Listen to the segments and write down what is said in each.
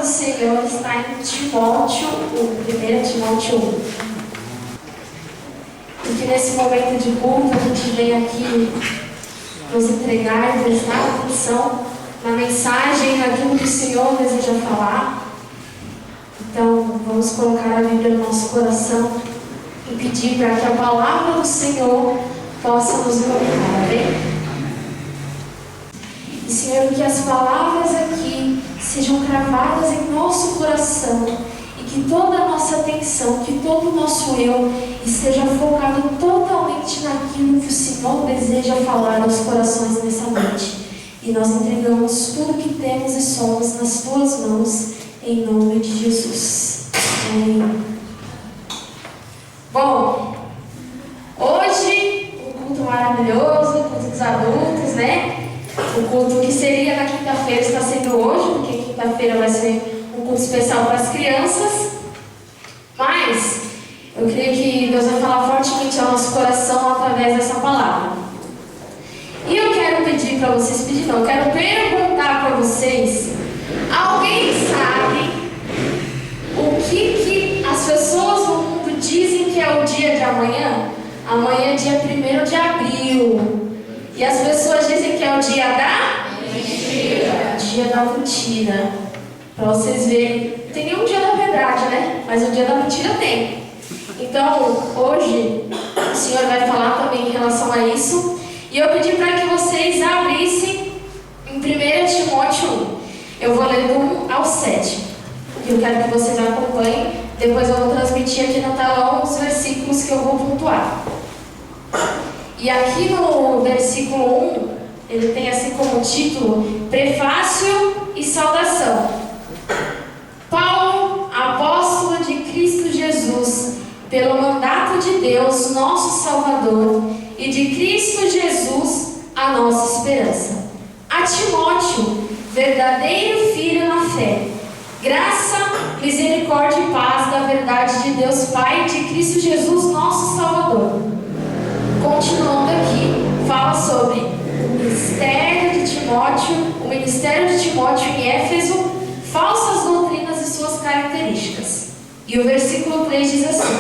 do Senhor está em Timóteo 1, 1 Timóteo 1. E que nesse momento de culto a gente vem aqui nos entregar e prestar atenção na mensagem, naquilo que o Senhor deseja falar. Então, vamos colocar a Bíblia no nosso coração e pedir para que a palavra do Senhor possa nos iluminar, amém? E, Senhor, que as palavras aqui sejam cravadas em nosso coração e que toda a nossa atenção, que todo o nosso eu esteja focado totalmente naquilo que o Senhor deseja falar aos corações nessa noite. E nós entregamos tudo que temos e somos nas Tuas mãos, em nome de Jesus. Amém. Bom, hoje um culto maravilhoso, o culto dos adultos, né? O culto que seria na quinta-feira está sendo hoje, porque quinta-feira vai ser um culto especial para as crianças. Mas eu creio que Deus vai falar fortemente ao nosso coração através dessa palavra. E eu quero pedir para vocês, eu quero perguntar para vocês: alguém sabe o que as pessoas no mundo dizem que é o dia de amanhã? Amanhã é dia 1º de abril. E as pessoas dizem que é o dia da mentira. Dia da mentira. Para vocês verem, não tem nenhum dia da verdade, né? Mas o dia da mentira tem. Então, hoje, o Senhor vai falar também em relação a isso. E eu pedi para que vocês abrissem em 1 Timóteo 1. Eu vou ler do 1 ao 7. E eu quero que vocês acompanhem. Depois eu vou transmitir aqui no telão os versículos que eu vou pontuar. E aqui no versículo 1, ele tem assim como título: Prefácio e Saudação. Paulo, apóstolo de Cristo Jesus, pelo mandato de Deus, nosso Salvador, e de Cristo Jesus, a nossa esperança. A Timóteo, verdadeiro filho na fé, graça, misericórdia e paz da verdade de Deus Pai e de Cristo Jesus, nosso Salvador. Continuando aqui, fala sobre o ministério de Timóteo em Éfeso, falsas doutrinas e suas características. E o versículo 3 diz assim: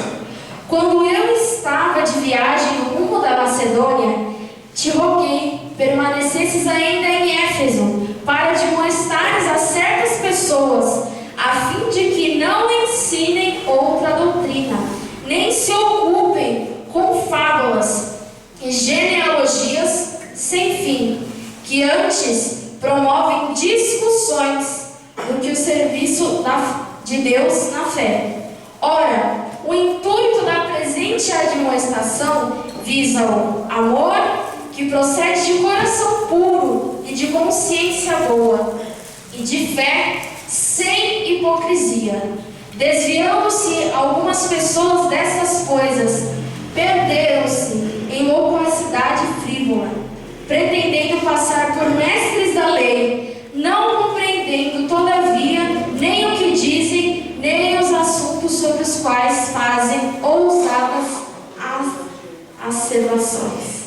Quando eu estava de viagem no rumo da Macedônia, te roguei, permanecesses ainda em Éfeso, para admoestares a certas pessoas, a fim de que não ensinem outra doutrina, nem se ocupem com fábulas e genealogias sem fim, que antes promovem discussões do que o serviço de Deus na fé. Ora, o intuito da presente admoestação visa o amor que procede de coração puro e de consciência boa, e de fé sem hipocrisia. Desviando-se algumas pessoas dessas coisas, perderam-se em loquacidade frívola, pretendendo passar por mestres da lei, não compreendendo, todavia, nem o que dizem, nem os assuntos sobre os quais fazem ousadas asseverações.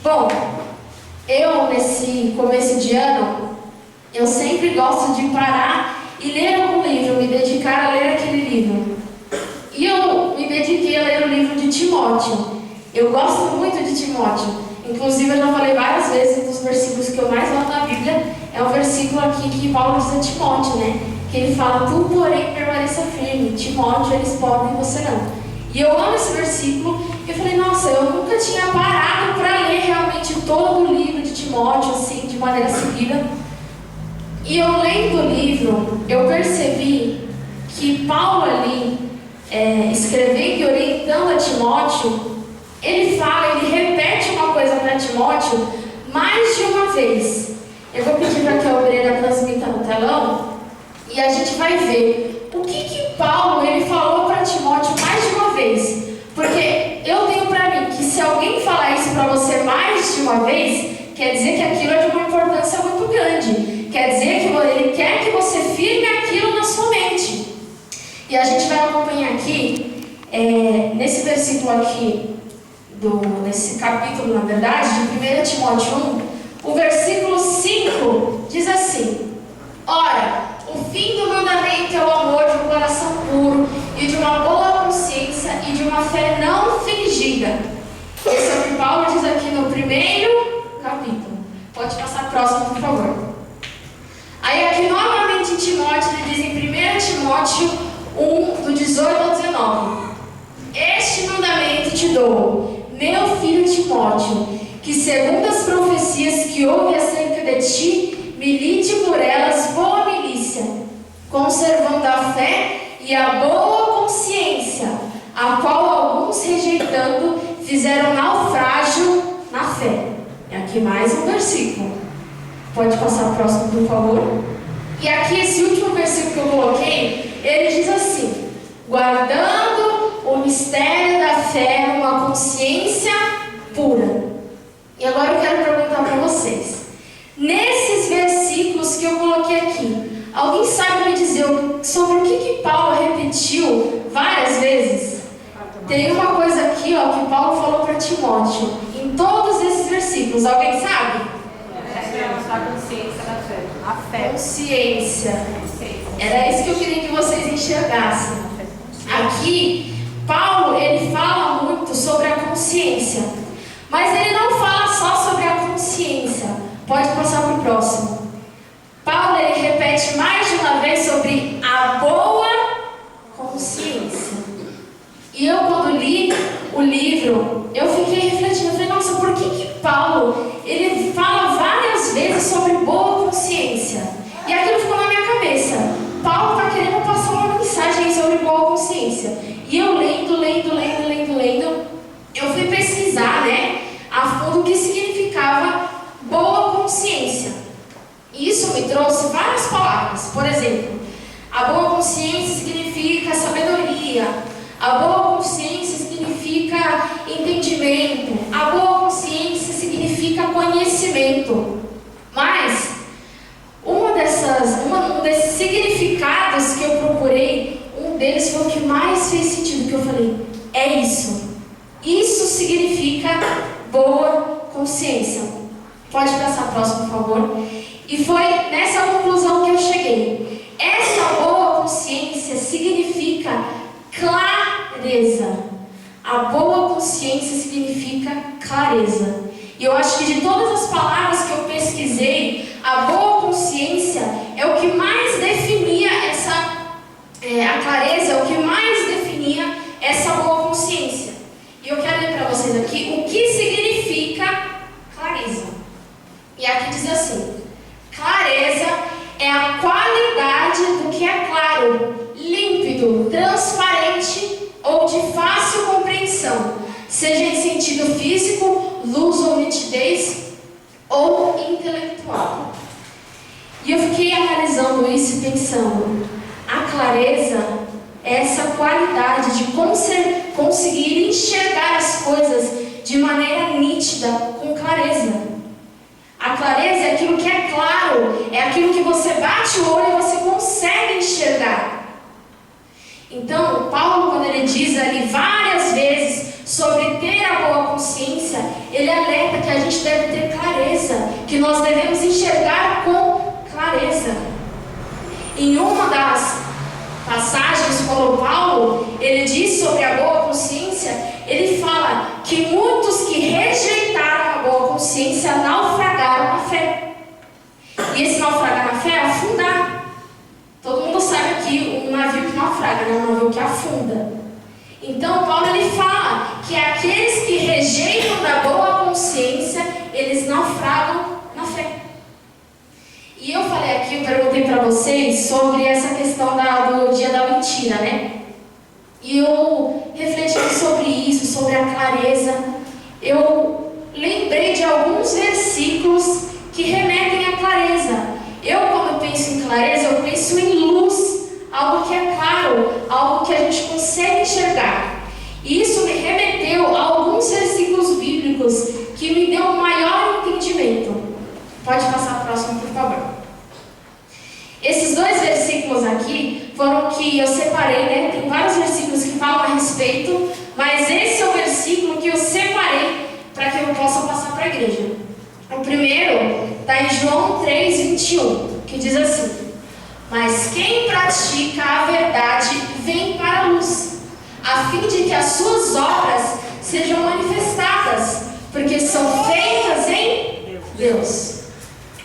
Bom, eu nesse começo de ano, eu sempre gosto de parar e ler algum livro, me dedicar a ler aquele livro. E eu me dediquei a ler o livro de Timóteo. Eu gosto muito de Timóteo. Inclusive, eu já falei várias vezes, um dos versículos que eu mais amo na Bíblia é o versículo aqui que Paulo diz a Timóteo, né? Que ele fala: Tu, porém, permaneça firme. Timóteo, eles podem, você não. E eu amo esse versículo. E eu falei: nossa, eu nunca tinha parado para ler realmente todo o livro de Timóteo, assim, de maneira seguida. E eu lendo o livro, eu percebi que Paulo ali, escrevendo e orientando a Timóteo, ele repete uma coisa para Timóteo mais de uma vez. Eu vou pedir para que a obreira transmita no telão e a gente vai ver o que Paulo ele falou para Timóteo mais de uma vez. Porque eu tenho para mim que se alguém falar isso para você mais de uma vez, quer dizer que aquilo é de uma importância muito grande. Quer dizer que ele quer que você firme aquilo na sua mente. E a gente vai acompanhar aqui, nesse versículo aqui, nesse capítulo, na verdade, de 1 Timóteo 1, o versículo 5 diz assim: Ora, Timóteo 1, do 18 ao 19. Este mandamento te dou, meu filho Timóteo, que segundo as profecias que houve acerca de ti, milite por elas boa milícia, conservando a fé e a boa consciência, a qual alguns rejeitando fizeram naufrágio na fé. E aqui mais um versículo. Pode passar o próximo, por favor? E aqui esse último versículo que eu coloquei, ele diz assim: guardando o mistério da fé numa consciência pura. E agora eu quero perguntar para vocês, nesses versículos que eu coloquei aqui, alguém sabe me dizer sobre o que Paulo repetiu várias vezes? Tem uma coisa aqui, que Paulo falou para Timóteo, em todos esses versículos. Alguém sabe? A consciência da fé. A fé. Consciência. Era isso que eu queria que vocês enxergassem. Aqui, Paulo, ele fala muito sobre a consciência. Mas ele não fala só sobre a consciência. Pode passar para o próximo. Paulo, ele repete mais de uma vez sobre a boa consciência. E eu, quando li o livro, eu fiquei refletindo. Eu falei, nossa, por que Paulo, ele fala várias vezes sobre boa consciência? E aquilo ficou na minha cabeça. Paulo está querendo passar uma mensagem sobre boa consciência. E eu lendo, eu fui pesquisar, a fundo o que significava boa consciência. E isso me trouxe várias palavras. Por exemplo, a boa consciência significa sabedoria. A boa consciência significa entendimento. A boa consciência significa conhecimento. Mas um desses significados que eu procurei, um deles foi o que mais fez sentido, que eu falei, é isso. Isso significa boa consciência. Pode passar próximo, por favor. E foi nessa conclusão que eu cheguei. Essa boa consciência significa clareza. A boa consciência significa clareza. E eu acho que de todas as palavras que eu pesquisei, a boa consciência é o que mais definia a clareza, é o que mais definia essa boa consciência. E eu quero ler para vocês aqui o que significa clareza. E aqui diz assim: clareza é a qualidade do que é claro, límpido, transparente ou de fácil compreensão, seja em sentido físico, luz ou nitidez, ou intelectual. E eu fiquei analisando isso e pensando, a clareza é essa qualidade de conseguir enxergar as coisas de maneira nítida, com clareza. A clareza é aquilo que é claro, é aquilo que você bate o olho e você consegue enxergar. Então, Paulo, quando ele diz ali várias vezes sobre ter a boa consciência, ele alerta que a gente deve ter clareza, que nós devemos enxergar com clareza. Em uma das passagens, quando Paulo, ele diz sobre a boa consciência, ele fala que muitos que rejeitaram a boa consciência naufragaram na fé. E esse naufragar na fé é afundar. Todo mundo sabe aqui um navio que naufraga, um navio que afunda. Então Paulo ele fala que aqueles que rejeitam da boa consciência, eles naufragam na fé. E eu falei aqui, eu perguntei para vocês sobre essa questão do dia da mentira, E eu refletindo sobre isso, sobre a clareza, eu lembrei de alguns versículos que remetem à clareza. Quando penso em clareza, eu penso em luz, algo que é claro, algo que a gente consegue enxergar. E isso me remeteu a alguns versículos bíblicos que me deu um maior entendimento. Pode passar o próximo, por favor. Esses dois versículos aqui foram que eu separei, Tem vários versículos que falam a respeito, mas esse é o versículo que eu separei para que eu possa passar para a igreja. O primeiro está em João 3:21, que diz assim: mas quem pratica a verdade vem para a luz, a fim de que as suas obras sejam manifestadas, porque são feitas em Deus.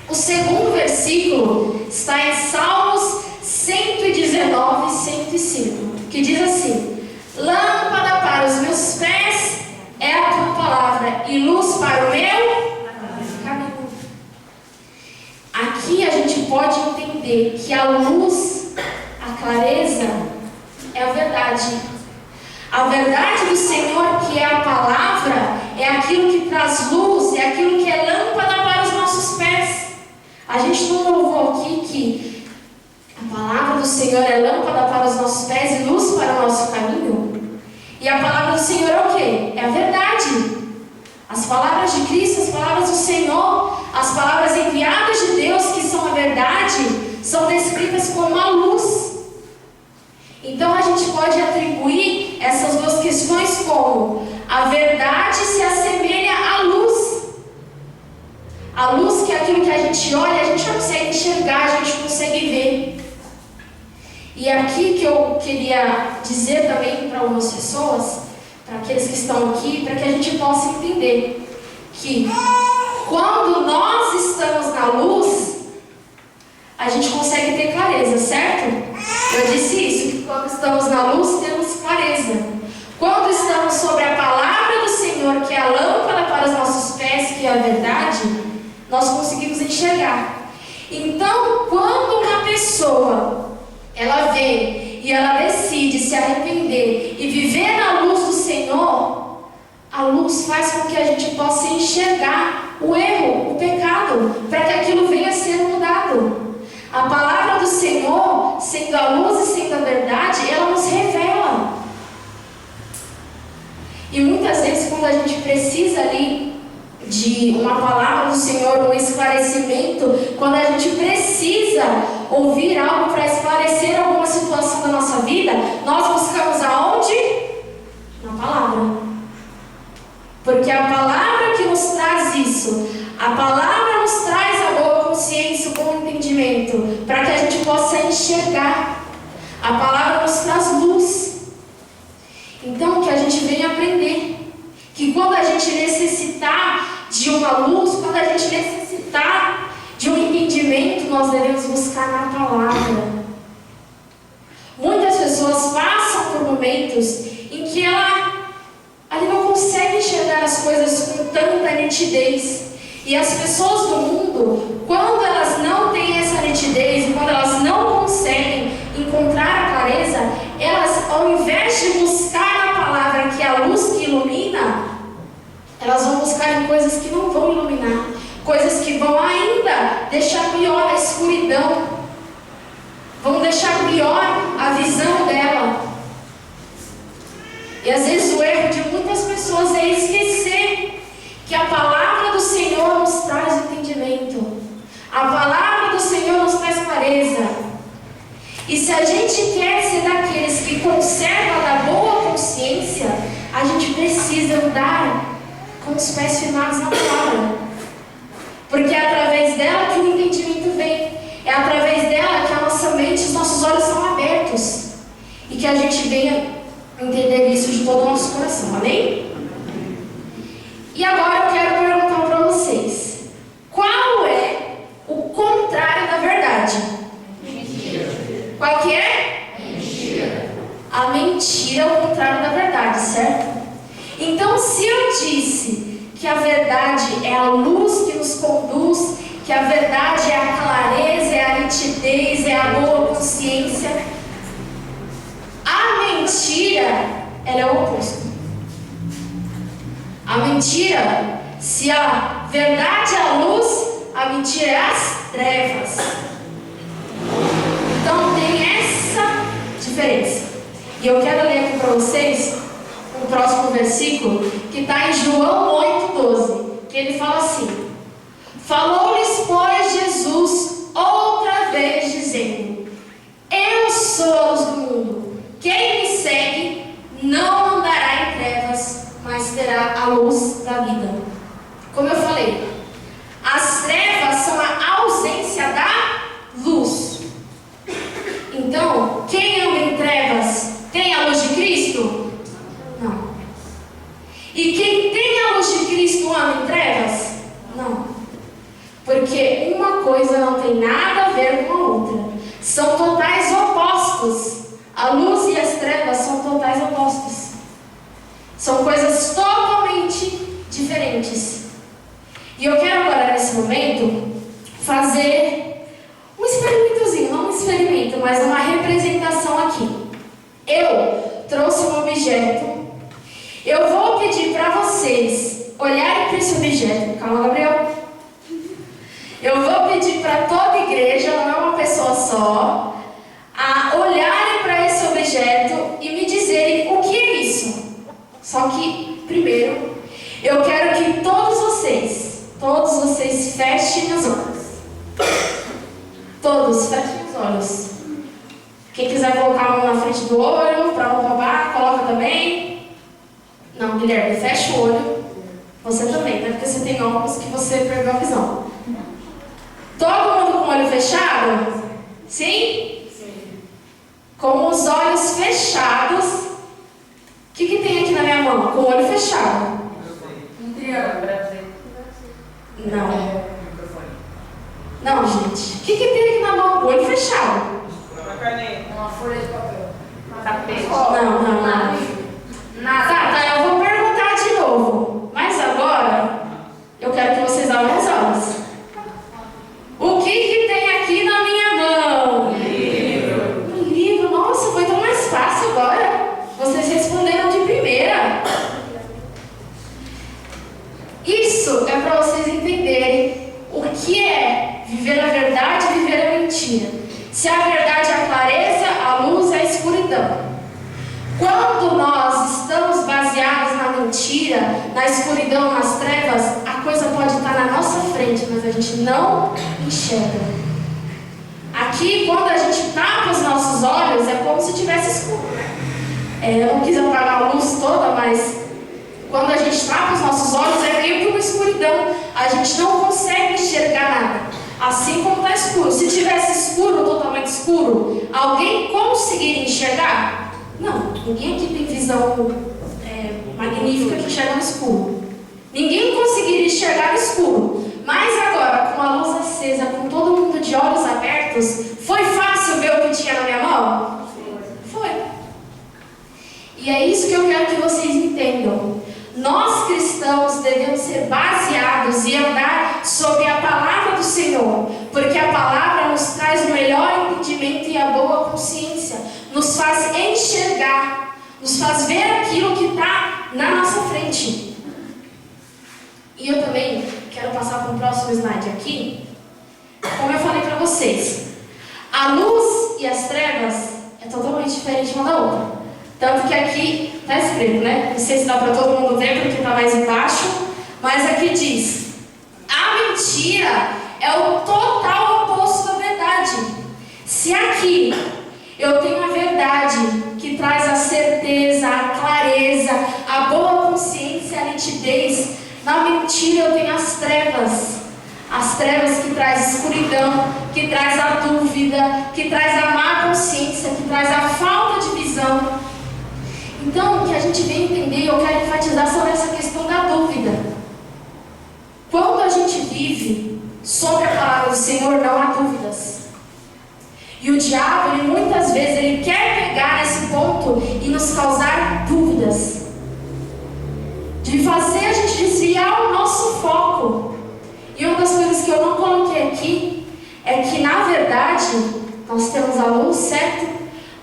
O segundo versículo está em Salmos 119, 105, que diz assim: lâmpada para os meus pés é a tua palavra e luz para o meu caminho. Aqui a gente pode entender que a luz, a clareza, é a verdade. A verdade do Senhor, que é a palavra, é aquilo que traz luz, é aquilo que é lâmpada para os nossos pés. A gente não louvou aqui que a palavra do Senhor é lâmpada para os nossos pés e luz para o nosso caminho? E a palavra do Senhor é o quê? É a verdade. As palavras de Cristo, as palavras do Senhor, as palavras enviadas de Deus, que são a verdade, são descritas como a luz. Então a gente pode atribuir essas duas questões como: a verdade se assemelha à luz. A luz, que é aquilo que a gente olha, a gente não consegue enxergar, a gente consegue ver. E aqui que eu queria dizer também para algumas pessoas, para aqueles que estão aqui, para que a gente possa entender que quando nós estamos na luz, a gente consegue ter clareza, certo? Eu disse isso, que quando estamos na luz temos clareza. Quando estamos sobre a palavra do Senhor, que é a lâmpada para os nossos pés, que é a verdade, nós conseguimos enxergar. Então, quando uma pessoa ela vem e ela decide se arrepender e viver na luz do Senhor, a luz faz com que a gente possa enxergar o erro, o pecado, para que aquilo venha a ser mudado. A palavra do Senhor, sendo a luz e sendo a verdade, ela nos revela. E muitas vezes, quando a gente precisa ali de uma palavra do Senhor, um esclarecimento, quando a gente precisa ouvir algo para esclarecer alguma situação da nossa vida, nós buscamos aonde? Na palavra. Porque a palavra que nos traz isso, a palavra nos traz a boa consciência, o bom entendimento, para que a gente possa enxergar. A palavra nos traz luz. Então, que a gente venha aprender que quando a gente necessitar de uma luz, quando a gente necessitar de um entendimento, nós devemos buscar na palavra. Muitas pessoas passam por momentos em que ela não consegue enxergar as coisas com tanta nitidez. E as pessoas do mundo, quando elas não têm essa nitidez, quando elas não conseguem encontrar a clareza, elas, ao invés de buscar na palavra, que é a luz que ilumina, elas vão buscar em coisas que não vão iluminar, coisas que vão ainda deixar pior a escuridão, vão deixar pior a visão dela. E às vezes o erro de muitas pessoas é esquecer que a palavra do Senhor nos traz entendimento, a palavra do Senhor nos traz clareza. E se a gente quer ser daqueles que conservam da boa consciência, a gente precisa andar com os pés firmados na palavra. Porque é através dela que o entendimento vem. É através dela que a nossa mente, os nossos olhos são abertos. E que a gente venha entender isso de todo o nosso coração. Amém? E agora eu quero perguntar para vocês: qual é o contrário da verdade? Mentira. Qual que é? Mentira. A mentira é o contrário da verdade, certo? Então, se eu disse que a verdade é a luz que nos conduz, que a verdade é a clareza, é a nitidez, é a boa consciência, a mentira, ela é o oposto. A mentira, se a verdade é a luz, a mentira é as trevas. Então tem essa diferença. E eu quero ler aqui para vocês o próximo versículo, que está em João 8,12, que ele fala assim: falou-lhes, pois, Jesus outra vez, dizendo: eu sou a luz do mundo. Quem me segue não andará em trevas, mas terá a luz da vida. Como eu falei, as trevas são a ausência da luz. Então, quem anda em trevas tem a luz de Cristo? Não. E quem tem a luz de Cristo anda em trevas? Não. Porque uma coisa não tem nada a ver com a outra. são totais opostos. A luz e as trevas são totais opostos. São coisas totalmente diferentes. E eu quero agora, nesse momento, fazer um experimentozinho, não um experimento, mas uma representação aqui. Eu trouxe um objeto. Eu vou pedir para vocês olharem para esse objeto. Calma, Gabriel. Eu vou pedir para toda a igreja, não é uma pessoa só, a olharem para esse objeto e me dizerem o que é isso. Só que, primeiro, eu quero que todos vocês fechem os olhos. Todos, fechem os olhos. Quem quiser colocar a mão na frente do olho, para não roubar, coloca também. Não, Guilherme, fecha o olho. Você também, né? Porque você tem óculos que você perdeu a visão. Todo mundo com o olho fechado? Sim? Sim. Com os olhos fechados. O que tem aqui na minha mão? Com o olho fechado. Um triângulo. Não. Não, gente. O que tem aqui na mão? Com o olho fechado. Uma caneta. Uma folha de papel. Tapete. Não. Nada. Tá, eu vou perguntar de novo. Mas agora, eu quero que vocês abram os olhos. O que tem aqui na minha mão? Um livro. Nossa, foi tão mais fácil agora. Vocês responderam de primeira. Isso é para vocês entenderem o que é viver a verdade e viver a mentira. Se a verdade é a clareza, a luz é a escuridão. Quando nós estamos baseados na mentira, na escuridão, nas trevas, a coisa pode estar na nossa frente, mas a gente não enxerga. Aqui, quando a gente tapa os nossos olhos, é como se tivesse escuro, né? Eu não quis apagar a luz toda, mas quando a gente tapa os nossos olhos, é meio que uma escuridão. A gente não consegue enxergar nada. Assim como está escuro. Se tivesse escuro, totalmente escuro, alguém conseguiria enxergar? Não, ninguém aqui tem visão magnífica que enxerga no escuro. Ninguém conseguiria enxergar no escuro. Mas agora, com a luz acesa, com todo mundo de olhos abertos, foi fácil ver o que tinha na minha mão? Foi. E é isso que eu quero que vocês entendam. Nós cristãos devemos ser baseados e andar sobre a palavra do Senhor, porque a palavra nos traz o melhor entendimento e a boa consciência, nos faz enxergar, nos faz ver aquilo que está na nossa frente. E eu também quero passar para o próximo slide aqui. Como eu falei para vocês, a luz e as trevas é totalmente diferente uma da outra. Tanto que aqui está escrito, né? Não sei se dá para todo mundo ver porque está mais embaixo, mas aqui diz: a mentira é o total oposto da verdade. Se aqui eu tenho a verdade que traz a certeza, a clareza, a boa consciência, a nitidez, na mentira eu tenho as trevas. As trevas que traz escuridão, que traz a dúvida, que traz a má consciência, que traz a falta de visão. Então, o que a gente vem entender, eu quero enfatizar sobre essa questão da dúvida. Quando a gente vive sobre a palavra do Senhor, não há dúvidas. E o diabo, ele muitas vezes, ele quer pegar nesse ponto e nos causar dúvidas. De fazer a gente desviar o nosso foco. E uma das coisas que eu não coloquei aqui é que, na verdade, nós temos a luz, certo?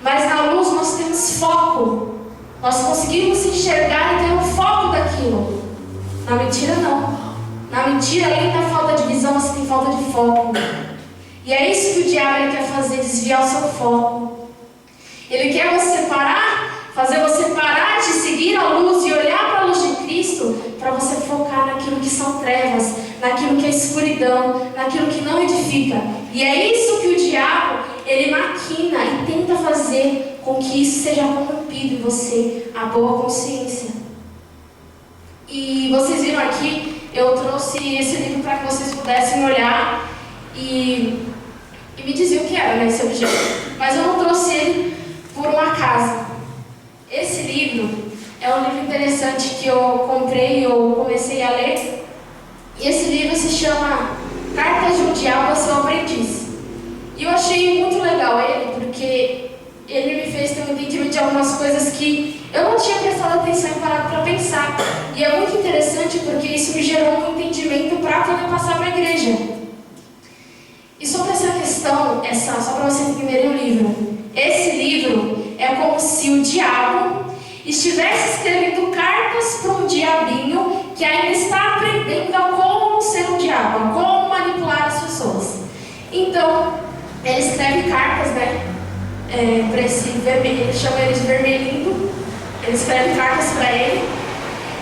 Mas na luz nós temos foco. Nós conseguimos enxergar e ter um foco daquilo. Na mentira, não. Na mentira, além da falta de visão, você tem falta de foco. E é isso que o diabo ele quer fazer, desviar o seu foco. Ele quer você parar, fazer você parar de seguir a luz e olhar para a luz de Cristo, para você focar naquilo que são trevas, naquilo que é escuridão, naquilo que não edifica. E é isso que o diabo, ele maquina e tenta fazer com que isso seja corrompido em você, a boa consciência. E vocês viram aqui, eu trouxe esse livro para que vocês pudessem olhar e me dizer o que era, né, esse objeto. Mas eu não trouxe ele por um acaso. Esse livro é um livro interessante que eu comprei, eu comecei a ler. E esse livro se chama Cartas de um Diabo a Seu Aprendiz. E eu achei muito legal. algumas coisas que eu não tinha prestado atenção e parado para pensar. E é muito interessante porque isso me gerou um entendimento para poder passar para a igreja. E sobre essa questão, só para vocês entenderem o livro. Esse livro é como se o diabo estivesse escrevendo cartas para um diabinho que ainda está aprendendo a como ser um diabo, a como manipular as pessoas. Então, ele escreve cartas, né? Para esse vermelho, ele chama ele de vermelhinho. Ele escreve cartas para ele.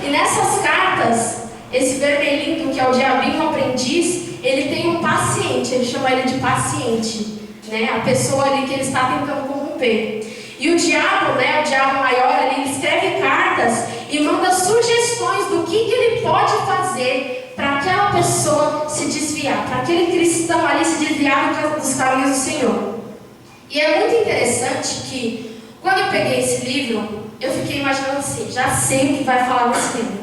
E nessas cartas, esse vermelhinho, que é o diabinho aprendiz, ele tem um paciente, ele chama ele de paciente, né? A pessoa ali que ele está tentando corromper. E o diabo, né, o diabo maior ali, ele escreve cartas e manda sugestões do que ele pode fazer para aquela pessoa se desviar, para aquele cristão ali se desviar dos caminhos do Senhor. E é muito interessante que, quando eu peguei esse livro, eu fiquei imaginando assim, já sei o que vai falar nesse livro.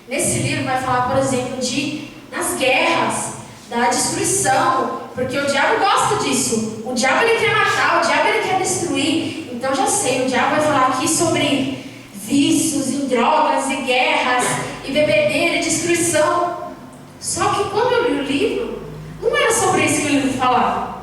Nesse livro vai falar, por exemplo, das guerras, da destruição, porque o diabo gosta disso. O diabo ele quer matar, o diabo ele quer destruir. Então já sei, o diabo vai falar aqui sobre vícios e drogas e guerras e bebedeira e destruição. Só que quando eu li o livro, não era sobre isso que o livro falava.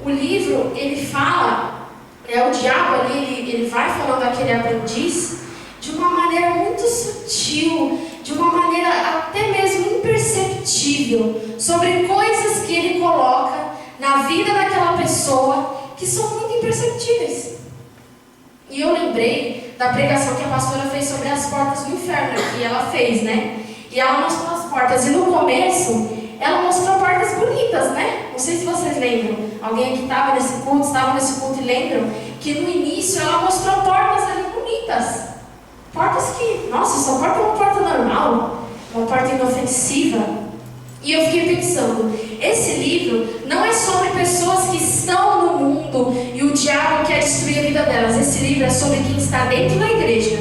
O livro, ele fala, o diabo ali, ele vai falando daquele aprendiz de uma maneira muito sutil, de uma maneira até mesmo imperceptível, sobre coisas que ele coloca na vida daquela pessoa que são muito imperceptíveis. E eu lembrei da pregação que a pastora fez sobre as portas do inferno, que ela fez, né? E ela mostrou as portas, e no começo, ela mostrou portas bonitas, né? Não sei se vocês lembram. Alguém que estava nesse culto e lembram que no início ela mostrou portas ali bonitas. Portas que, nossa, essa porta é uma porta normal, uma porta inofensiva. E eu fiquei pensando, esse livro não é sobre pessoas que estão no mundo e o diabo quer destruir a vida delas. Esse livro é sobre quem está dentro da igreja.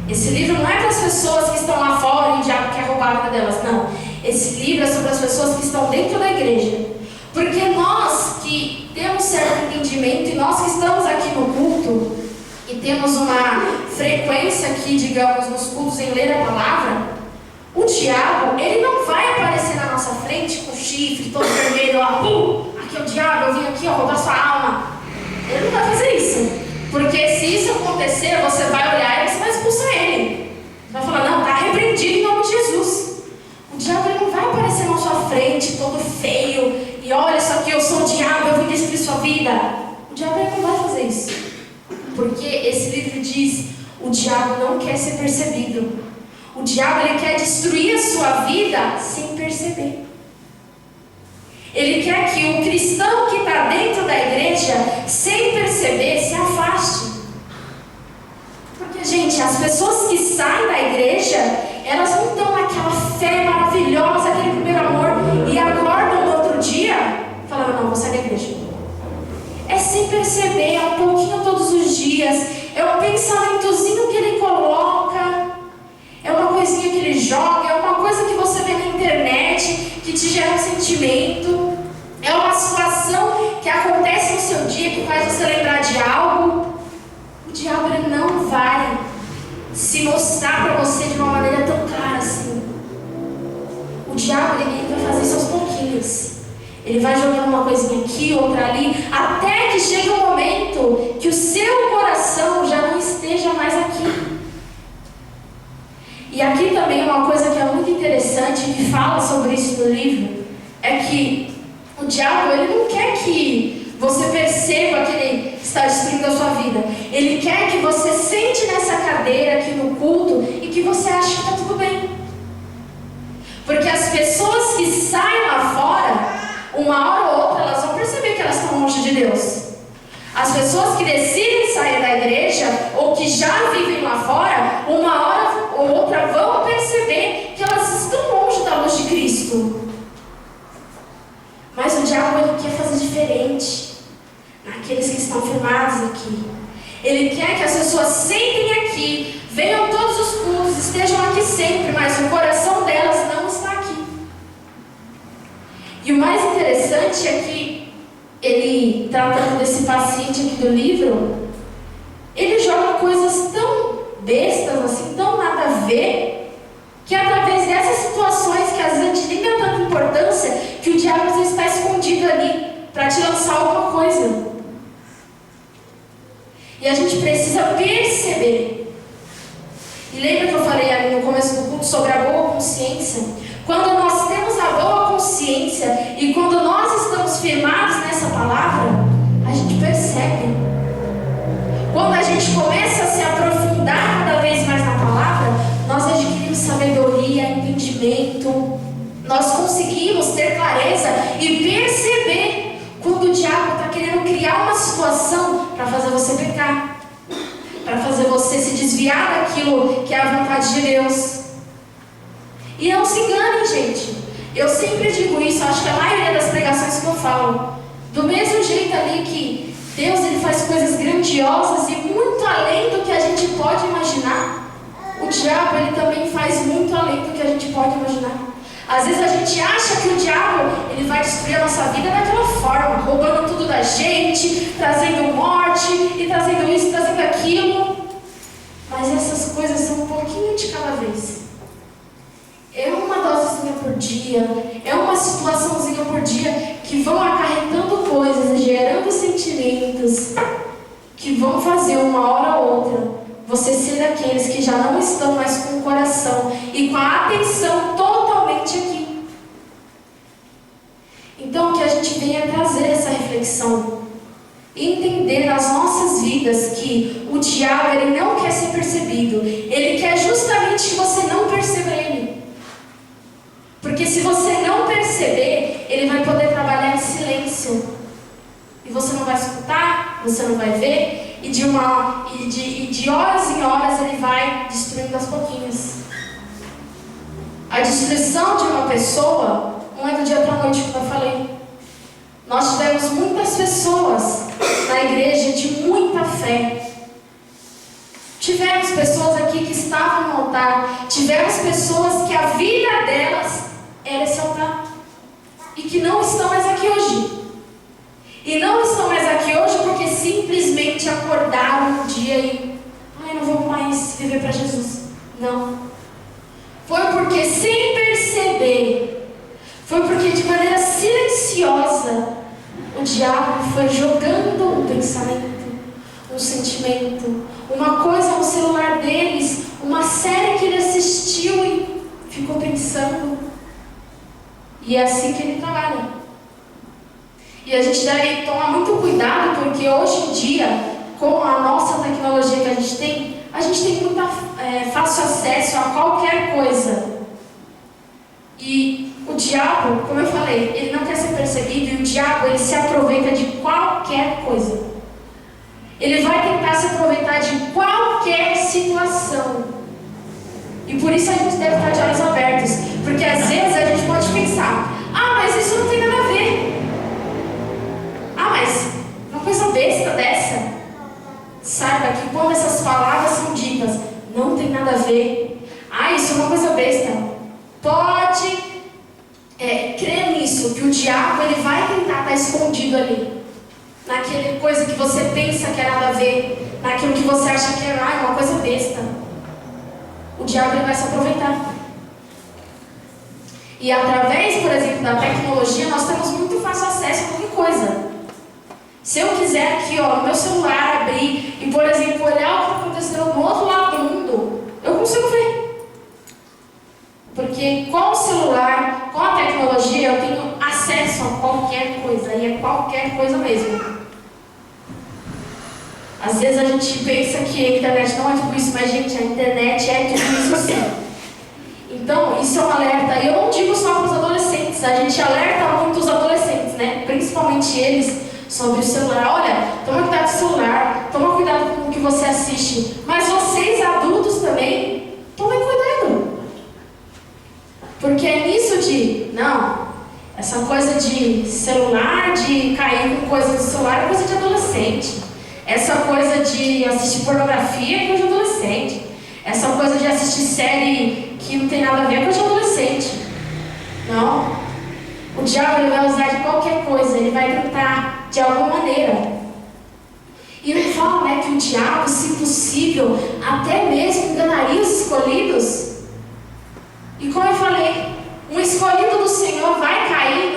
Esse livro não é para as pessoas que estão lá fora e o diabo quer roubar a vida delas, não. Esse livro é sobre as pessoas que estão dentro da igreja. Porque nós que temos certo entendimento e nós que estamos aqui no culto e temos uma frequência aqui, digamos, nos cultos em ler a palavra, o diabo, ele não vai aparecer na nossa frente com chifre, todo vermelho, lá, aqui é o diabo, eu vim aqui, roubar sua alma. Ele não vai fazer isso. Porque se isso acontecer, você vai olhar e você vai expulsar ele. Você vai falar, não, está repreendido em nome de Jesus. O diabo ele não vai aparecer na sua frente, todo feio, e olha só que eu sou o diabo, eu vim destruir sua vida. O diabo ele não vai fazer isso. Porque esse livro diz, o diabo não quer ser percebido. O diabo ele quer destruir a sua vida sem perceber. Ele quer que o cristão que está dentro da igreja, sem perceber, se afaste. Porque, gente, as pessoas que saem da igreja, elas não estão naquela fé maravilhosa, aquele primeiro amor, e acordam no outro dia, falando, não, vou sair da igreja. É sem perceber, é um pouquinho todos os dias, é um pensamentozinho que ele coloca, é uma coisinha que ele joga, é uma coisa que você vê na internet, que te gera um sentimento, é uma situação que acontece no seu dia, que faz você lembrar de algo. O diabo ele não vai se mostrar para você de uma maneira tão clara assim. O diabo ele vai fazer isso aos pouquinhos. Ele vai jogando uma coisinha aqui, outra ali, até que chegue um momento que o seu coração já não esteja mais aqui. E aqui também uma coisa que é muito interessante, que fala sobre isso no livro, é que o diabo ele não quer que você perceba que ele está destruindo a sua vida. Ele quer que você sente nessa cadeira aqui no culto e que você ache que está tudo bem. Porque as pessoas que saem lá fora, uma hora ou outra, elas vão perceber que elas estão longe de Deus. As pessoas que decidem sair da igreja, ou que já vivem lá fora, uma hora ou outra vão perceber que elas estão longe da luz de Cristo. Mas o diabo ele quer fazer diferente naqueles que estão firmados aqui. Ele quer que as pessoas sentem aqui, venham todos os cultos, estejam aqui sempre, mas o coração delas não está aqui. E o mais interessante é que ele, tratando desse paciente aqui do livro, ele joga coisas tão bestas, assim, tão nada a ver, que através dessas situações que às vezes a gente nem dá tanta importância, que o diabo às vezes está escondido ali para te lançar alguma coisa. E a gente precisa perceber. E lembra que eu falei ali no começo do culto sobre a boa consciência? Quando nós temos a boa consciência e quando nós estamos firmados nessa palavra, a gente percebe. Quando a gente começa a se aprofundar cada vez mais na palavra, nós adquirimos sabedoria, entendimento, nós conseguimos ter clareza e perceber quando o diabo está querendo criar uma situação para fazer você pecar, para fazer você se desviar daquilo que é a vontade de Deus. E não se enganem, gente. Eu sempre digo isso, acho que a maioria das pregações que eu falo, do mesmo jeito ali que Deus ele faz coisas grandiosas e muito além do que a gente pode imaginar, o diabo ele também faz muito além do que a gente pode imaginar. Às vezes a gente acha que o diabo ele vai destruir a nossa vida daquela forma, roubando tudo da gente, trazendo morte e trazendo isso, trazendo aquilo. Mas essas coisas são um pouquinho de cada vez. É uma dosezinha por dia, é uma situaçãozinha por dia que vão acarretando coisas, gerando sentimentos que vão fazer uma hora ou outra você ser daqueles que já não estão mais com o coração e com a atenção totalmente aqui. Então que a gente venha trazer essa reflexão e entender nas nossas vidas que o diabo ele não quer ser percebido, ele quer justamente que você não perceba ele. Porque se você não perceber, ele vai poder trabalhar em silêncio. E você não vai escutar, você não vai ver, e de horas em horas ele vai destruindo aos pouquinhos. A destruição de uma pessoa não é do dia para a noite, como eu falei. Nós tivemos muitas pessoas na igreja de muita fé. Tivemos pessoas aqui que estavam no altar, tivemos pessoas que a vida delas era esse altar e que não estão mais aqui hoje. E não estão mais aqui hoje porque simplesmente acordaram um dia e não vou mais viver para Jesus. Não. Foi porque sem perceber, foi porque de maneira silenciosa o diabo foi jogando um pensamento, um sentimento, uma coisa no celular deles, uma série que ele assistiu e ficou pensando. E é assim que ele trabalha. E a gente deve tomar muito cuidado, porque hoje em dia, com a nossa tecnologia que a gente tem muito fácil acesso a qualquer coisa. E o diabo, como eu falei, ele não quer ser percebido, e o diabo ele se aproveita de qualquer coisa. Ele vai tentar se aproveitar de qualquer situação. E por isso a gente deve estar de olhos abertos, porque às vezes a gente pode pensar, mas isso não tem nada a ver. Mas uma coisa besta dessa, saiba que quando essas palavras são ditas, não tem nada a ver. Isso é uma coisa besta. Pode crer nisso, que o diabo ele vai tentar estar escondido ali, naquela coisa que você pensa que é nada a ver, naquilo que você acha que é uma coisa besta. O diabo ele vai se aproveitar. E através, por exemplo, da tecnologia, nós temos muito fácil acesso a qualquer coisa. Se eu quiser aqui, no meu celular, abrir e, por exemplo, olhar o que está acontecendo no outro lado do mundo, eu consigo ver. Porque com o celular, com a tecnologia, eu tenho acesso a qualquer coisa, e é qualquer coisa mesmo. Às vezes a gente pensa que a internet não é tudo isso, mas, gente, a internet é tudo isso sim. Então, isso é um alerta. E eu não digo só para os adolescentes, a gente alerta muito os adolescentes, né? Principalmente eles, sobre o celular. Olha, toma cuidado com o celular, toma cuidado com o que você assiste. Mas vocês, adultos também, tomem cuidado. Porque é nisso essa coisa de celular, de cair com coisa do celular, é coisa de adolescente. Essa coisa de assistir pornografia é coisa de adolescente. Essa coisa de assistir série que não tem nada a ver é coisa de adolescente. Não. O diabo ele vai usar de qualquer coisa, ele vai tentar de alguma maneira. E no fala, né, que o diabo, se possível, até mesmo enganaria os escolhidos. E como eu falei, um escolhido do Senhor vai cair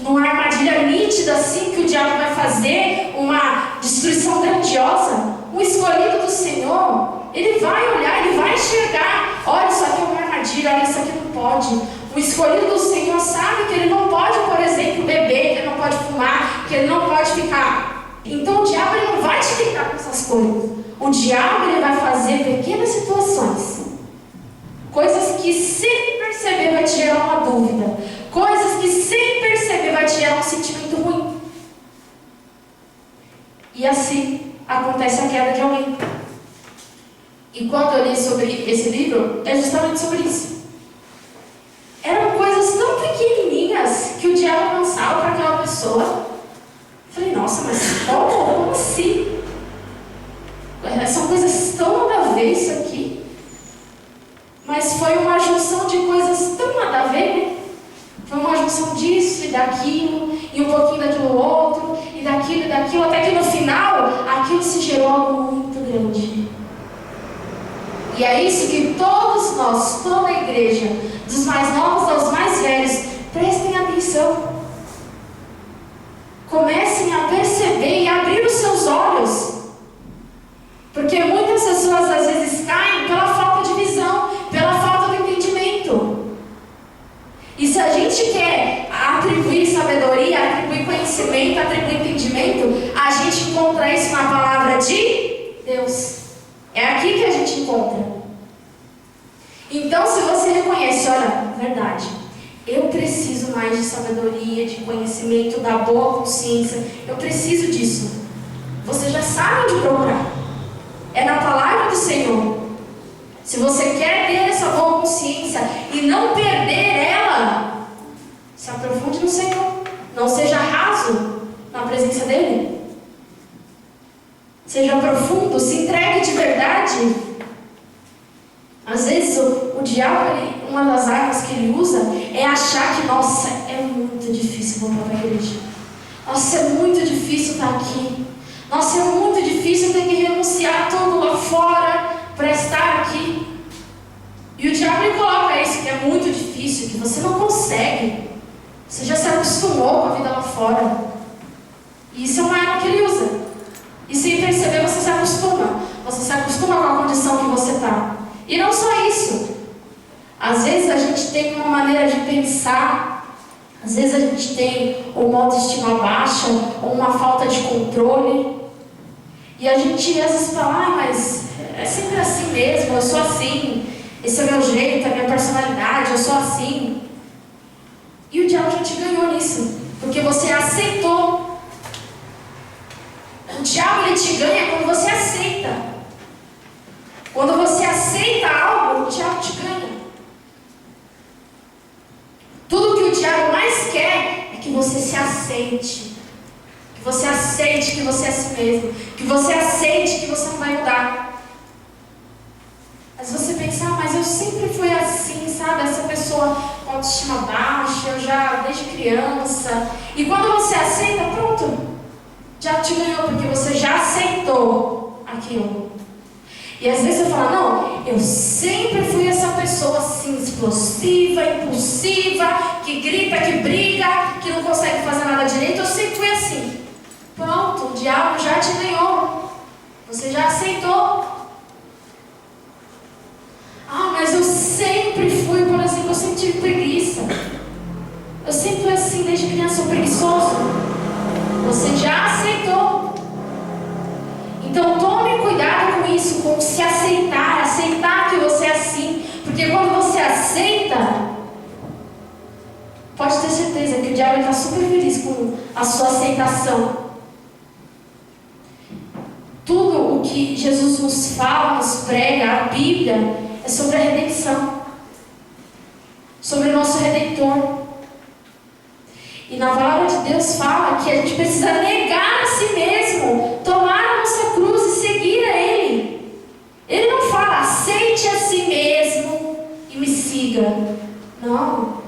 numa armadilha nítida assim que o diabo vai fazer uma destruição grandiosa. Um escolhido do Senhor, ele vai olhar, ele vai enxergar, olha, isso aqui é uma armadilha, olha, isso aqui não pode. O escolhido do Senhor sabe que ele não pode, por exemplo, beber, que ele não pode fumar, que ele não pode ficar. Então o diabo ele não vai te ficar com essas coisas. O diabo ele vai fazer pequenas situações, coisas que sem perceber vai te gerar uma dúvida, coisas que sem perceber vai te gerar um sentimento ruim. E assim acontece a queda de alguém. E quando eu li sobre esse livro, é justamente sobre isso. Eram coisas tão pequenininhas que o diabo lançava para aquela pessoa. Eu falei, nossa, mas como assim? São coisas tão nada a ver isso aqui. Mas foi uma junção de coisas tão nada a ver, né? Foi uma junção disso e daquilo, e um pouquinho daquilo outro, e daquilo, até que no final, aquilo se gerou algo muito grande. E é isso que todos nós, toda a igreja, dos mais novos aos mais velhos, prestem atenção. Comecem a perceber e abrir os seus olhos. Porque muitas pessoas às vezes caem pela falta de visão, pela falta do entendimento. E se a gente quer atribuir sabedoria, atribuir conhecimento, atribuir entendimento, a gente encontra isso na palavra de Deus. É aqui que a gente encontra. Então, se você reconhece, olha, verdade, eu preciso mais de sabedoria, de conhecimento, da boa consciência, eu preciso disso. Você já sabe onde procurar. É na palavra do Senhor. Se você quer ter essa boa consciência e não perder ela, se aprofunde no Senhor. Não seja raso na presença dEle. Seja profundo, se entregue de verdade. Às vezes o diabo, uma das armas que ele usa é achar que, nossa, é muito difícil voltar para a igreja. Nossa, é muito difícil estar aqui. Nossa, é muito difícil ter que renunciar tudo lá fora para estar aqui. E o diabo ele coloca isso, que é muito difícil, que você não consegue. Você já se acostumou com a vida lá fora. E isso é uma arma que ele usa. E sem perceber você se acostuma. Você se acostuma com a condição que você está. E não só isso. Às vezes a gente tem uma maneira de pensar. Às vezes a gente tem uma autoestima baixa, ou uma falta de controle. E a gente às vezes fala, mas é sempre assim mesmo, eu sou assim. Esse é o meu jeito, a minha personalidade, eu sou assim. E o diabo já te ganhou nisso. Porque você aceitou. O diabo ele te ganha quando você aceita. Quando você aceita algo, o diabo te ganha. Tudo que o diabo mais quer é que você se aceite. Que você aceite que você é si mesmo. Que você aceite que você não vai mudar. Mas você pensa, mas eu sempre fui assim, sabe? Essa pessoa com autoestima baixa, eu já desde criança. E quando você aceita, pronto. Já te ganhou, porque você já aceitou aquilo. E às vezes eu falo, não, eu sempre fui essa pessoa assim, explosiva, impulsiva, que grita, que briga, que não consegue fazer nada direito, eu sempre fui assim. Pronto, o diabo já te ganhou. Você já aceitou. Ah, mas eu sempre fui, por exemplo, eu sempre tive preguiça. Eu sempre fui assim, desde criança, sou preguiçoso. Você já aceitou. Então tome cuidado com isso, com se aceitar, aceitar que você é assim. Porque quando você aceita, pode ter certeza que o diabo está super feliz com a sua aceitação. Tudo o que Jesus nos fala, nos prega, a Bíblia, é sobre a redenção. Sobre o nosso Redentor. E na palavra de Deus fala que a gente precisa negar a si mesmo, tomar a nossa cruz e seguir a Ele. Ele não fala, aceite a si mesmo e me siga. Não.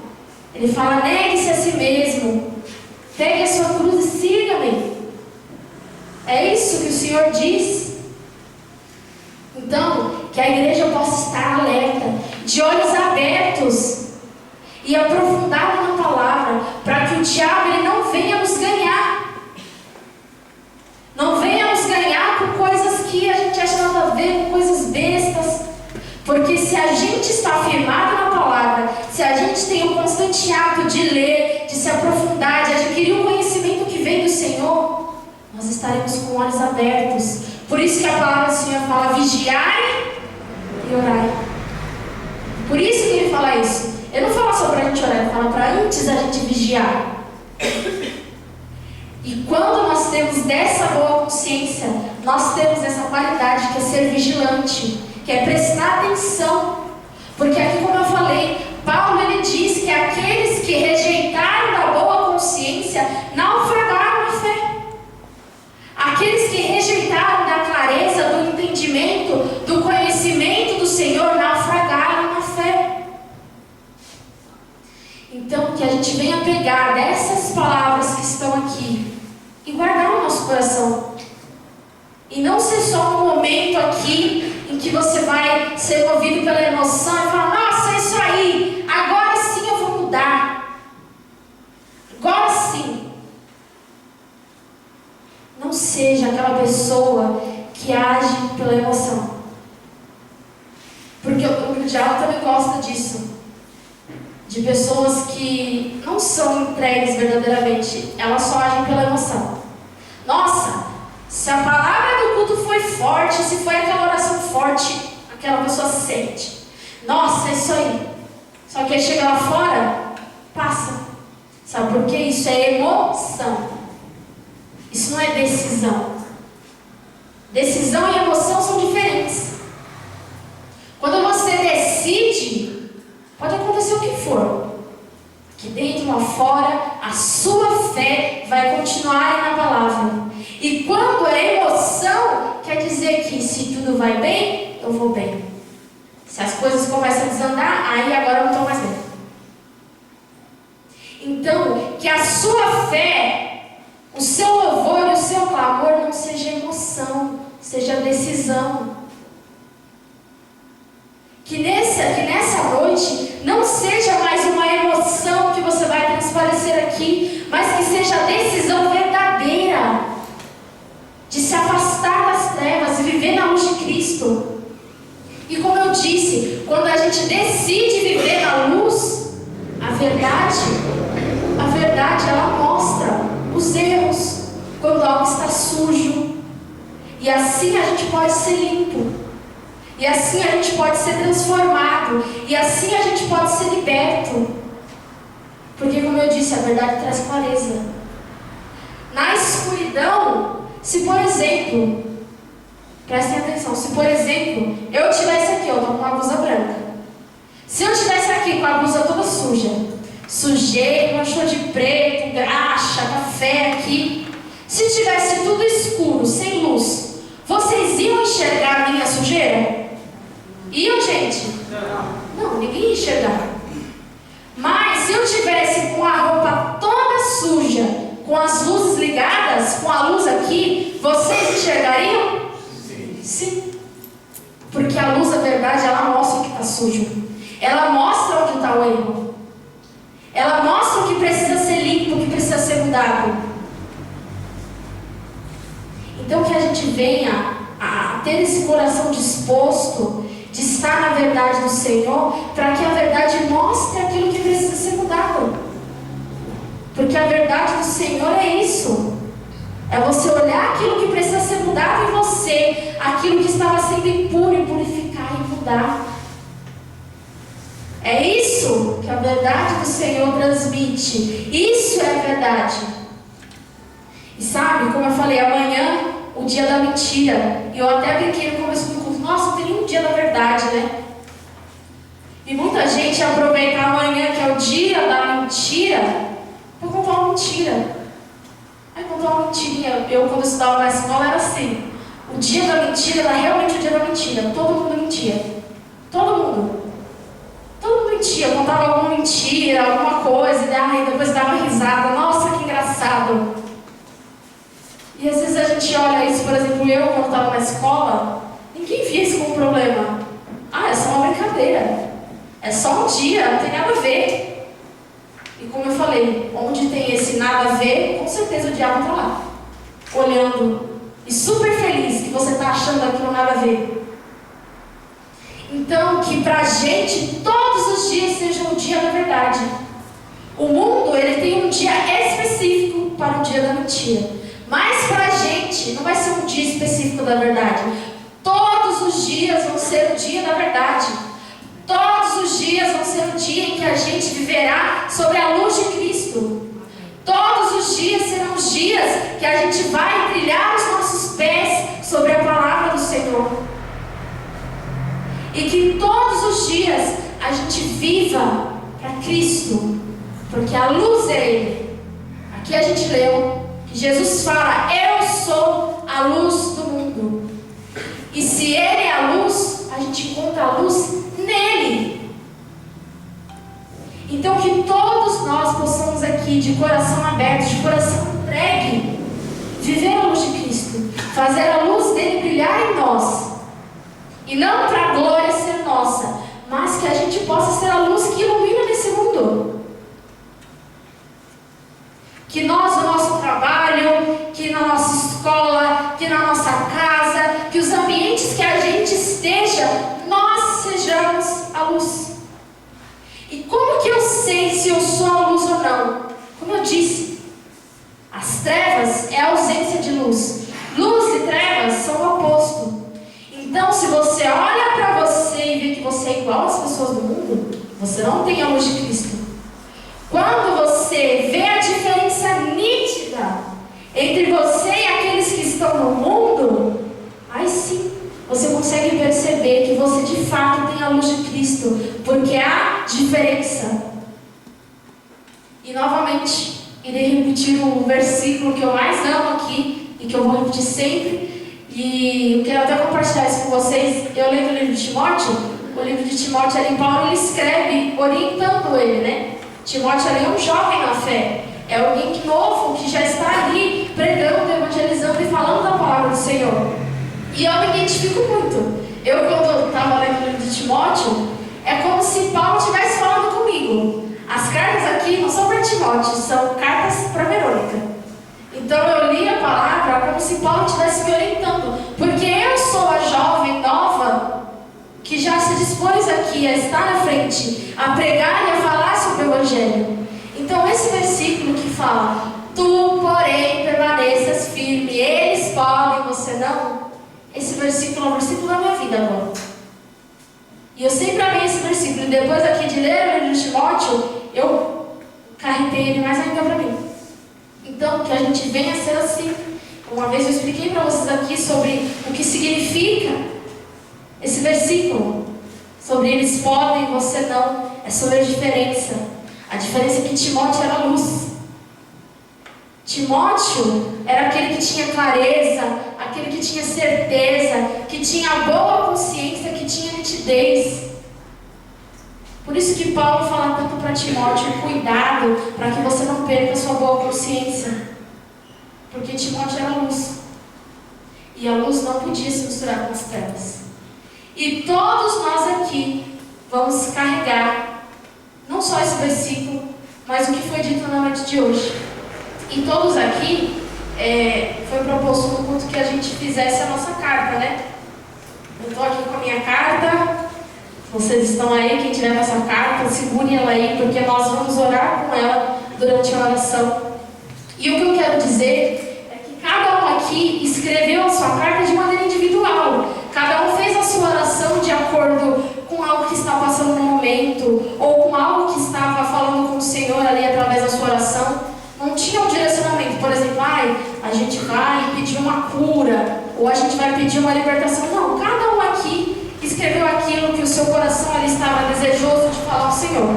Ele fala, negue-se a si mesmo. Pegue a sua cruz e siga-me. É isso que o Senhor Senhor diz. Então, que a igreja possa estar alerta, de olhos abertos e aprofundado na palavra, para que o diabo ele não venha nos ganhar. Não venha nos ganhar com coisas que a gente acha nada a ver, com coisas bestas. Porque se a gente está firmado na palavra, se a gente tem o constante ato de ler, de se aprofundar, de adquirir o conhecimento que vem do Senhor, nós estaremos com olhos abertos. Por isso que a palavra do Senhor fala: vigiai e orai. Por isso que ele fala isso. Ele não fala só para a gente orar, ele fala para antes a gente vigiar. E quando nós temos dessa boa consciência, nós temos essa qualidade que é ser vigilante, que é prestar atenção. Porque aqui, como eu falei, Paulo ele diz que aqueles que rejeitaram da boa consciência naufragaram na fé. Aqueles que rejeitaram da clareza, do entendimento, do conhecimento do Senhor, naufragaram na fé. Então, que a gente venha pegar dessas palavras que estão aqui e guardar no nosso coração. E não ser só um momento aqui em que você vai ser movido pela emoção e falar: nossa, é isso aí, agora sim eu vou mudar. Agora sim. Não seja aquela pessoa que age pela emoção. Porque o diabo também gosta disso. De pessoas que não são entregues verdadeiramente, elas só agem pela emoção. Nossa, se a palavra do culto foi forte, se foi aquela oração forte, aquela pessoa sente. Nossa, é isso aí. Só que aí chega lá fora, passa. Sabe por quê? Isso é emoção. Isso não é decisão. Decisão e emoção são diferentes. Quando você decide, pode acontecer o que for. Que dentro ou fora, a sua fé vai continuar aí na palavra. E quando é emoção, quer dizer que se tudo vai bem, eu vou bem. Se as coisas começam a desandar, aí agora eu não estou mais bem. Então, que a sua fé, o seu louvor e o seu clamor não seja emoção, seja decisão. Que nessa noite não seja mais uma emoção que você vai transparecer aqui, mas que seja a decisão verdadeira de se afastar das trevas e viver na luz de Cristo. E como eu disse, quando a gente decide viver na luz, a verdade ela mostra os erros, quando algo está sujo. E assim a gente pode ser limpo. E assim a gente pode ser transformado. E assim a gente pode ser liberto. Porque, como eu disse, a verdade traz clareza. Na escuridão, se por exemplo, prestem atenção, se por exemplo, eu estivesse aqui, eu estou com uma blusa branca. Se eu estivesse aqui com a blusa toda suja, sujei, manchou de preto, graxa, café aqui. Se tivesse tudo escuro, sem luz, vocês iam enxergar a minha sujeira? Iam, gente? Não, ninguém ia enxergar. Mas se eu tivesse com a roupa toda suja, com as luzes ligadas, com a luz aqui, vocês enxergariam? Sim. Porque a luz da verdade, ela mostra o que está sujo. Ela mostra onde está o erro. Ela mostra o que precisa ser limpo, o que precisa ser mudado. Então que a gente venha a ter esse coração disposto de estar na verdade do Senhor, para que a verdade mostre aquilo que precisa ser mudado. Porque a verdade do Senhor é isso. É você olhar aquilo que precisa ser mudado em você, aquilo que estava sendo impuro, e purificar e mudar. É isso que a verdade do Senhor transmite. Isso é a verdade. E sabe, como eu falei, amanhã, o dia da mentira. E eu até brinquei no começo do culto. Nossa, tem um dia da verdade, né? E muita gente aproveita amanhã, que é o dia da mentira, para contar uma mentira. Aí contar uma mentirinha. Eu, quando estudava na escola, era assim. O dia da mentira era realmente o dia da mentira. Todo mundo mentia. Todo mundo mentia. Contava alguma mentira, alguma coisa. E depois dava risada. Nossa, que engraçado. E às vezes a gente olha isso, por exemplo, eu quando estava na escola, ninguém via isso como um problema. Ah, é só uma brincadeira. É só um dia, não tem nada a ver. E como eu falei, onde tem esse nada a ver, com certeza o diabo está lá. Olhando. E super feliz que você está achando aquilo nada a ver. Então, que pra gente, todos os dias sejam o dia da verdade. O mundo, ele tem um dia específico para o dia da mentira. Mas pra gente, não vai ser um dia específico da verdade. Todos os dias vão ser o dia da verdade. Todos os dias vão ser o dia em que a gente viverá sobre a luz de Cristo. Todos os dias serão os dias que a gente vai trilhar os nossos pés sobre a palavra do Senhor. E que todos os dias a gente viva para Cristo, porque a luz é Ele. Aqui a gente leu que Jesus fala: eu sou a luz do mundo. E se Ele é a luz, a gente encontra a luz nele. Então que todos nós possamos aqui, de coração aberto, de coração entregue, viver a luz de Cristo, fazer a luz dele brilhar em nós. E não para a glória ser nossa, mas que a gente possa ser a luz que ilumina nesse mundo. Que nós, no nosso trabalho, que na nossa escola, que na nossa casa, que os ambientes que a gente esteja, nós sejamos a luz. E como que eu sei se eu sou a luz ou não? Como eu disse, as trevas é a ausência de luz. Luz e trevas são o oposto. Então, se você olha para você e vê que você é igual às pessoas do mundo, você não tem a luz de Cristo. Quando você vê a diferença nítida entre você e aqueles que estão no mundo, aí sim, você consegue perceber que você de fato tem a luz de Cristo, porque há diferença. E novamente, irei repetir o versículo que eu mais amo aqui, e que eu vou repetir sempre. E eu quero até compartilhar isso com vocês. Eu lendo o livro de Timóteo. O livro de Timóteo ali, Paulo ele escreve orientando ele, né? Timóteo ali é um jovem na fé. É alguém novo que já está ali pregando, evangelizando e falando da palavra do Senhor. E eu me identifico muito. Eu, quando estava lendo o livro de Timóteo, é como se Paulo estivesse falando comigo. As cartas aqui não são para Timóteo, são cartas para Verônica. Então eu li a palavra como se Paulo estivesse me orientando, porque eu sou a jovem nova que já se dispôs aqui a estar na frente, a pregar e a falar sobre o Evangelho. Então esse versículo que fala: tu, porém, permaneças firme, eles podem, você não. Esse versículo é o versículo da minha vida agora. E eu sempre amei esse versículo, e depois aqui de ler o livro de Timóteo, eu carreguei ele mais ainda para mim. Então, que a gente venha a ser assim. Uma vez eu expliquei para vocês aqui sobre o que significa esse versículo. Sobre eles podem, você não. É sobre a diferença. A diferença é que Timóteo era luz. Timóteo era aquele que tinha clareza, aquele que tinha certeza, que tinha boa consciência, que tinha nitidez. Por isso que Paulo fala tanto para Timóteo: cuidado para que você não perca a sua boa consciência. Porque Timóteo era luz. E a luz não podia se misturar com as trevas. E todos nós aqui vamos carregar não só esse versículo, mas o que foi dito na noite de hoje. E todos aqui, foi proposto no culto que a gente fizesse a nossa carta, né? Eu estou aqui com a minha carta. Vocês estão aí, quem tiver com essa carta, segure ela aí, porque nós vamos orar com ela durante a oração. E o que eu quero dizer é que cada um aqui escreveu a sua carta de maneira individual. Cada um fez a sua oração de acordo com algo que está passando no momento, ou com algo que estava falando com o Senhor ali através da sua oração. Não tinha um direcionamento, por exemplo, a gente vai pedir uma cura, ou a gente vai pedir uma libertação. Não, cada um aqui escreveu aquilo que o seu coração ali estava desejoso de falar ao Senhor.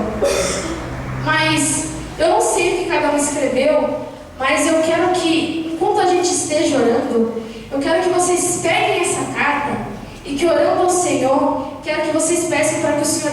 Mas eu não sei o que cada um escreveu, mas eu quero que, enquanto a gente esteja orando, eu quero que vocês peguem essa carta e que, orando ao Senhor, quero que vocês peçam para que o Senhor